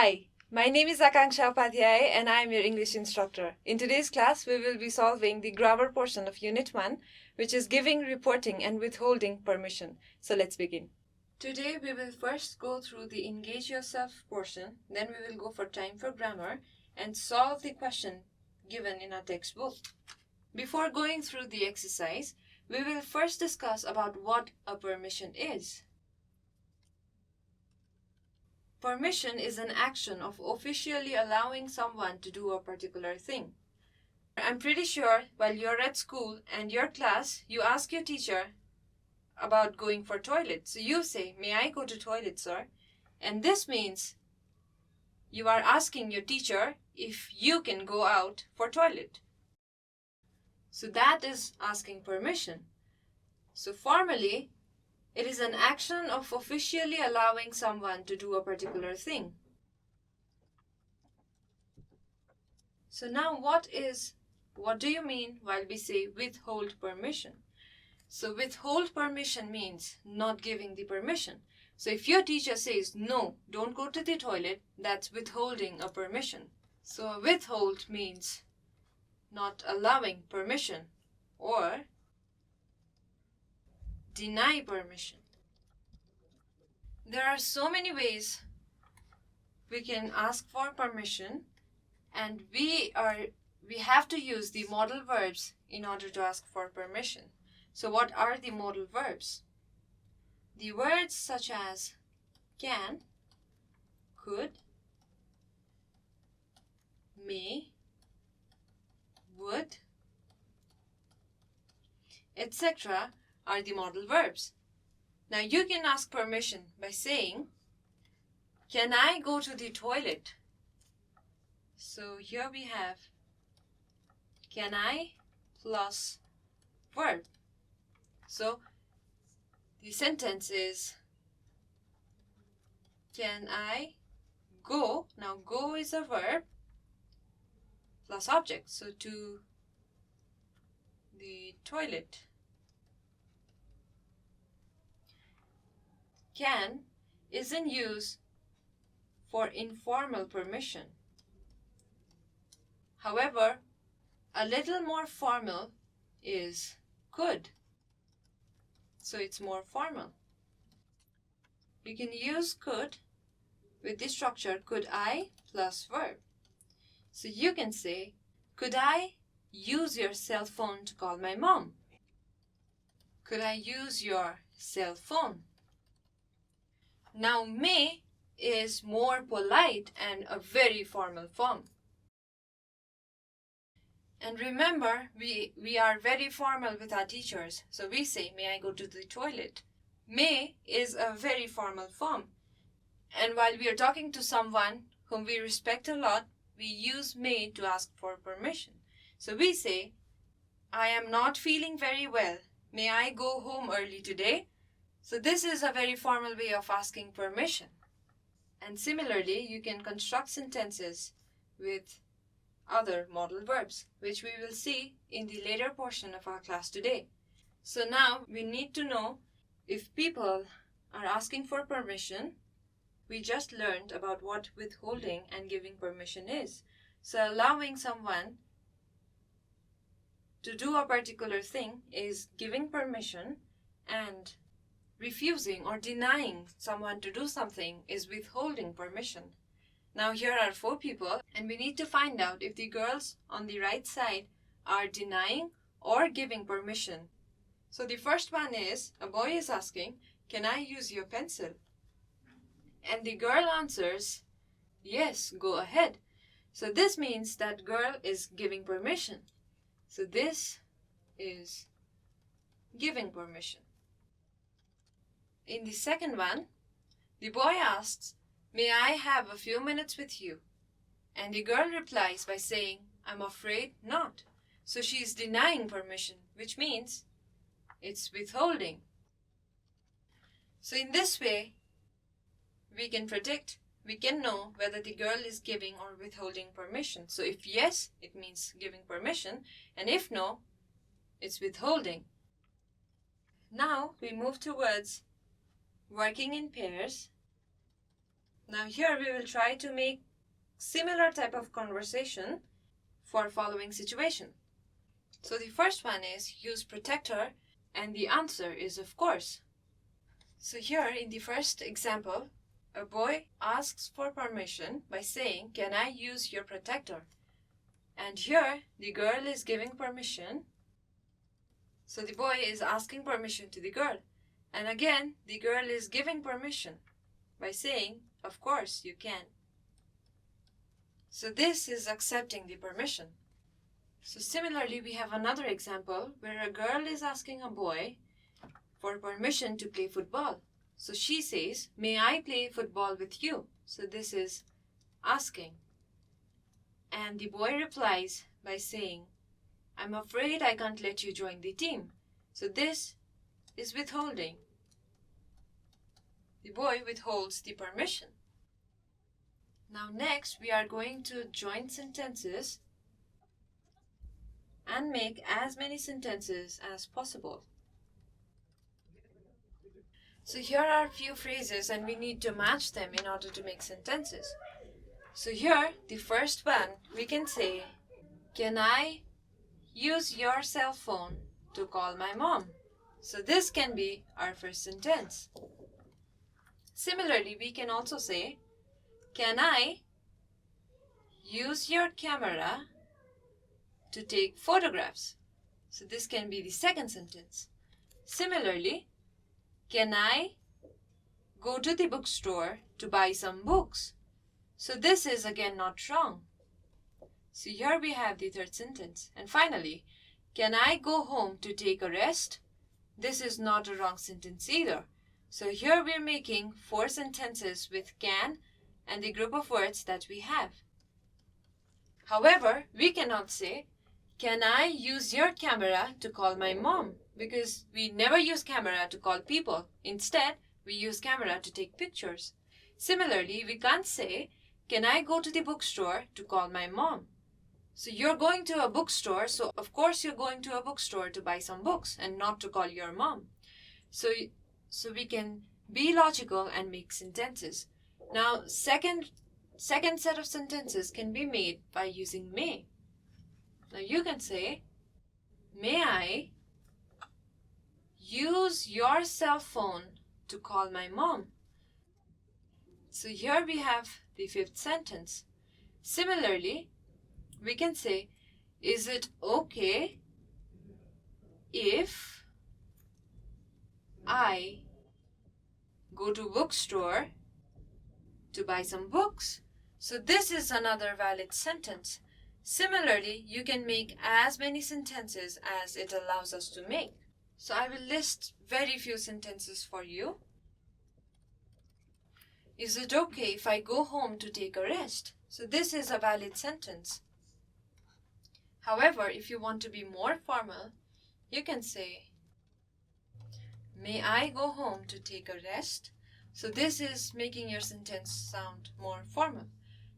Hi, my name is Akanksha Upadhyay and I am your English instructor. In today's class, we will be solving the grammar portion of Unit 1, which is giving, reporting and withholding permission. So let's begin. Today we will first go through the engage yourself portion, then we will go for time for grammar and solve the question given in our textbook. Before going through the exercise, we will first discuss about what a permission is. Permission is an action of officially allowing someone to do a particular thing. I'm pretty sure while you're at school and your class, you ask your teacher about going for toilet. So you say, "May I go to toilet, sir?" And this means you are asking your teacher if you can go out for toilet. So that is asking permission. So formally, it is an action of officially allowing someone to do a particular thing. So now what do you mean while we say withhold permission? So withhold permission means not giving the permission. So if your teacher says, "No, don't go to the toilet," that's withholding a permission. So withhold means not allowing permission or deny permission. There are so many ways we can ask for permission, and we have to use the modal verbs in order to ask for permission. So what are the modal verbs? The words such as can, could, may, would, etc. are the modal verbs. Now you can ask permission by saying, "Can I go to the toilet?" So here we have can I plus verb. So the sentence is, can I go? Now go is a verb plus object. So to the toilet. Can is in use for informal permission. However, a little more formal is could. So it's more formal. You can use could with the structure could I plus verb. So you can say, "Could I use your cell phone to call my mom?" Could I use your cell phone? Now may is more polite and a very formal form. And remember, we are very formal with our teachers. So we say, "May I go to the toilet?" May is a very formal form. And while we are talking to someone whom we respect a lot, we use may to ask for permission. So we say, "I am not feeling very well. May I go home early today?" So this is a very formal way of asking permission. And similarly, you can construct sentences with other modal verbs, which we will see in the later portion of our class today. So now we need to know if people are asking for permission. We just learned about what withholding and giving permission is. So allowing someone to do a particular thing is giving permission, and refusing or denying someone to do something is withholding permission. Now here are 4 people, and we need to find out if the girls on the right side are denying or giving permission. So the first one is, a boy is asking, "Can I use your pencil?" And the girl answers, "Yes, go ahead." So this means that girl is giving permission. So this is giving permission. In the second one, the boy asks, "May I have a few minutes with you?" And the girl replies by saying, "I'm afraid not." So she is denying permission, which means it's withholding. So in this way, we can know whether the girl is giving or withholding permission. So if yes, it means giving permission, and if no, it's withholding. Now we move towards working in pairs. Now here we will try to make similar type of conversation for following situation. So the first one is use protector, and the answer is of course. So here in the first example, a boy asks for permission by saying, "Can I use your protector?" And here the girl is giving permission. So the boy is asking permission to the girl. And again, the girl is giving permission by saying, "Of course, you can." So this is accepting the permission. So similarly, we have another example where a girl is asking a boy for permission to play football. So she says, "May I play football with you?" So this is asking. And the boy replies by saying, "I'm afraid I can't let you join the team." So this is withholding. The boy withholds the permission. Now next, we are going to join sentences and make as many sentences as possible. So here are a few phrases and we need to match them in order to make sentences. So here, the first one, we can say, "Can I use your cell phone to call my mom?" So this can be our first sentence. Similarly, we can also say, "Can I use your camera to take photographs?" So this can be the second sentence. Similarly, "Can I go to the bookstore to buy some books?" So this is again not wrong. So here we have the third sentence. And finally, "Can I go home to take a rest?" This is not a wrong sentence either. So here we're making 4 sentences with can and the group of words that we have. However, we cannot say, "Can I use your camera to call my mom?" Because we never use camera to call people. Instead, we use camera to take pictures. Similarly, we can't say, "Can I go to the bookstore to call my mom?" So you're going to a bookstore, so of course you're going to a bookstore to buy some books and not to call your mom. So we can be logical and make sentences. Now, second set of sentences can be made by using may. Now you can say, "May I use your cell phone to call my mom?" So here we have the fifth sentence. Similarly, we can say, "Is it okay if I go to bookstore to buy some books?" So this is another valid sentence. Similarly, you can make as many sentences as it allows us to make. So I will list very few sentences for you. "Is it okay if I go home to take a rest?" So this is a valid sentence. However, if you want to be more formal, you can say, "May I go home to take a rest?" So this is making your sentence sound more formal.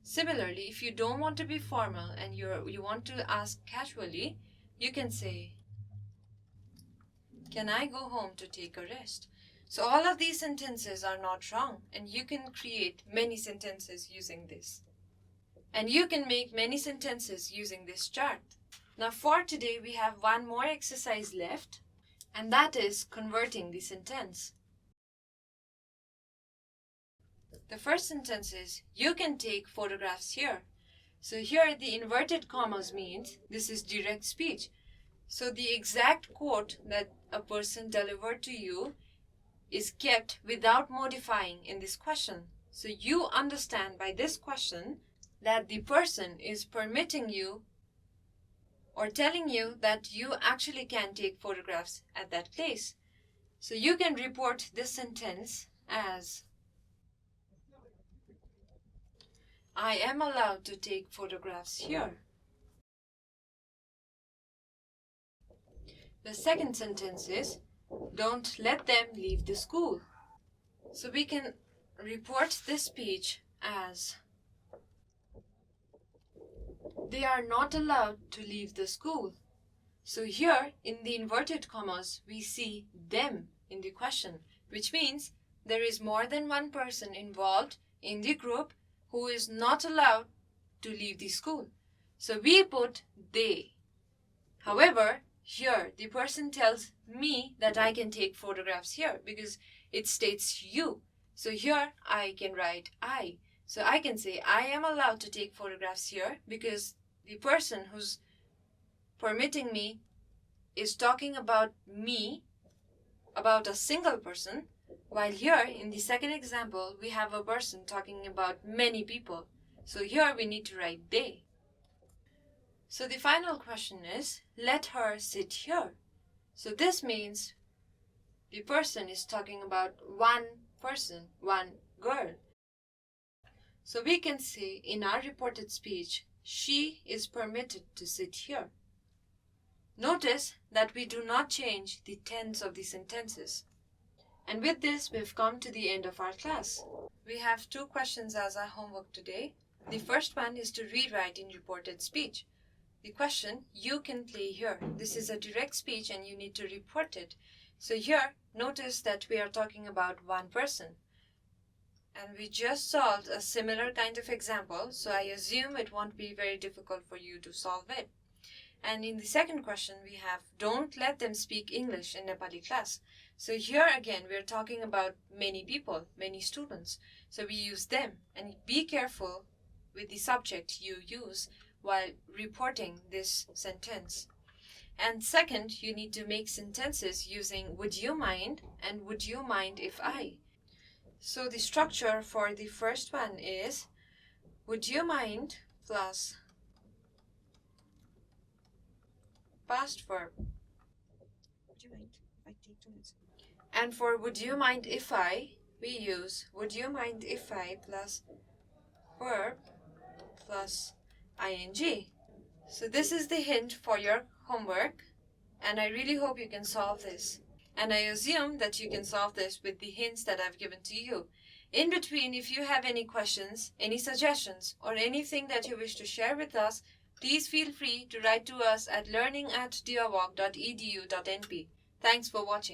Similarly, if you don't want to be formal and you want to ask casually, you can say, "Can I go home to take a rest?" So all of these sentences are not wrong, and you can create many sentences using this. And you can make many sentences using this chart. Now for today, we have one more exercise left, and that is converting the sentence. The first sentence is, "You can take photographs here." So here the inverted commas means this is direct speech. So the exact quote that a person delivered to you is kept without modifying in this question. So you understand by this question that the person is permitting you or telling you that you actually can take photographs at that place. So you can report this sentence as, "I am allowed to take photographs here." The second sentence is, "Don't let them leave the school." So we can report this speech as, "They are not allowed to leave the school." So here, in the inverted commas, we see them in the question, which means there is more than one person involved in the group who is not allowed to leave the school. So we put they. However, here the person tells me that I can take photographs here because it states you. So here I can write I. So I can say I am allowed to take photographs here because the person who's permitting me is talking about me, about a single person, while here in the second example we have a person talking about many people. So here we need to write they. So the final question is, let her sit here. So this means the person is talking about one person, one girl. So we can say in our reported speech, she is permitted to sit here. Notice that we do not change the tense of the sentences. And with this, we've come to the end of our class. We have 2 questions as our homework today. The first one is to rewrite in reported speech. The question, you can play here. This is a direct speech and you need to report it. So here, notice that we are talking about one person. And we just solved a similar kind of example, so I assume it won't be very difficult for you to solve it. And in the second question, we have, don't let them speak English in Nepali class. So here again, we're talking about many people, many students. So we use them. And be careful with the subject you use while reporting this sentence. And second, you need to make sentences using would you mind and would you mind if I. So the structure for the first one is would you mind plus past verb. Would you mind if I take 2 minutes? And for would you mind if I, we use would you mind if I plus verb plus ing. So this is the hint for your homework, and I really hope you can solve this. And I assume that you can solve this with the hints that I've given to you. In between, if you have any questions, any suggestions, or anything that you wish to share with us, please feel free to write to us at learning@dearwalk.edu.np. Thanks for watching.